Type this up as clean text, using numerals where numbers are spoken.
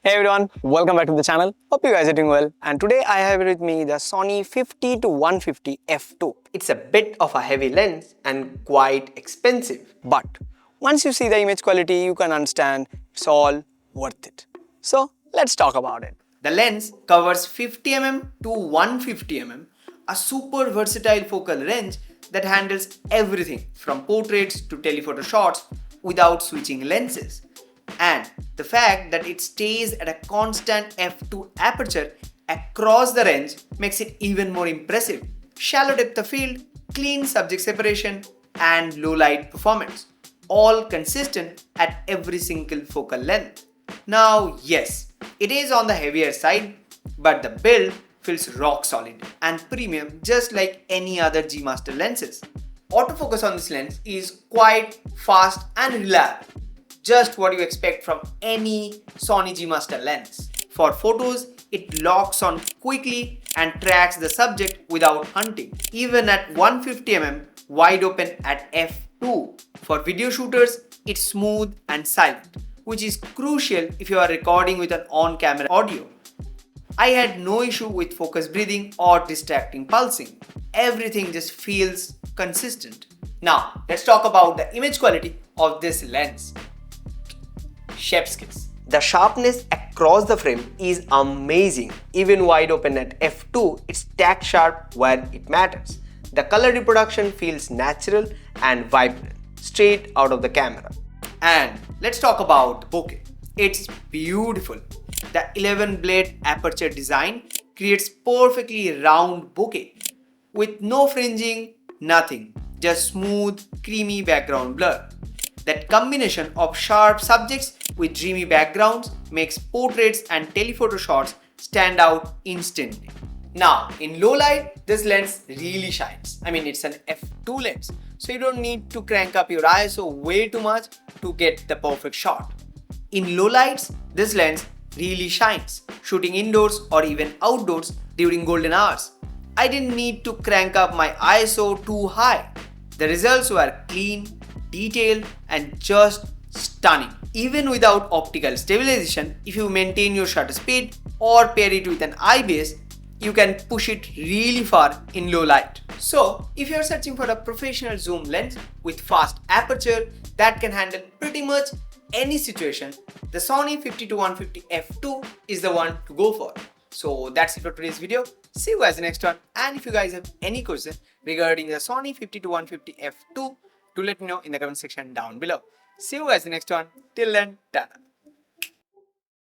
Hey everyone, welcome back to the channel. Hope you guys are doing well. And today I have with me the Sony 50-150 f2. It's a bit of a heavy lens and quite expensive. But once you see the image quality, you can understand it's all worth it. So let's talk about it. The lens covers 50mm to 150mm, a super versatile focal range that handles everything from portraits to telephoto shots without switching lenses. And the fact that it stays at a constant f2 aperture across the range makes it even more impressive. Shallow depth of field, clean subject separation, and low light performance, all consistent at every single focal length. Now, yes, it is on the heavier side, but the build feels rock solid and premium just like any other G Master lenses. Autofocus on this lens is quite fast and reliable. Just what you expect from any Sony G Master lens. For photos, it locks on quickly and tracks the subject without hunting. Even at 150mm wide open at f2. For video shooters, it's smooth and silent, which is crucial if you are recording with an on-camera audio. I had no issue with focus breathing or distracting pulsing. Everything just feels consistent. Now, let's talk about the image quality of this lens. Chef's kiss. The sharpness across the frame is amazing. Even wide open at f2, it's tack sharp where it matters. The color reproduction feels natural and vibrant, straight out of the camera. And let's talk about bokeh. It's beautiful. The 11 blade aperture design creates perfectly round bokeh with no fringing, nothing, just smooth, creamy background blur. That combination of sharp subjects with dreamy backgrounds makes portraits and telephoto shots stand out instantly. Now, in low light, this lens really shines. It's an f2 lens, so you don't need to crank up your ISO way too much to get the perfect shot. In low lights, this lens really shines, shooting indoors or even outdoors during golden hours. I didn't need to crank up my ISO too high. The results were clean, detailed, and just stunning. Even without optical stabilization, if you maintain your shutter speed or pair it with an IBS, you can push it really far in low light. So, if you are searching for a professional zoom lens with fast aperture that can handle pretty much any situation, the Sony 50-150 f2 is the one to go for. So that's it for today's video. See you guys in the next one. And if you guys have any question regarding the Sony 50-150 f2, do let me know in the comment section down below. See you guys in the next one. Till then, ta-ta.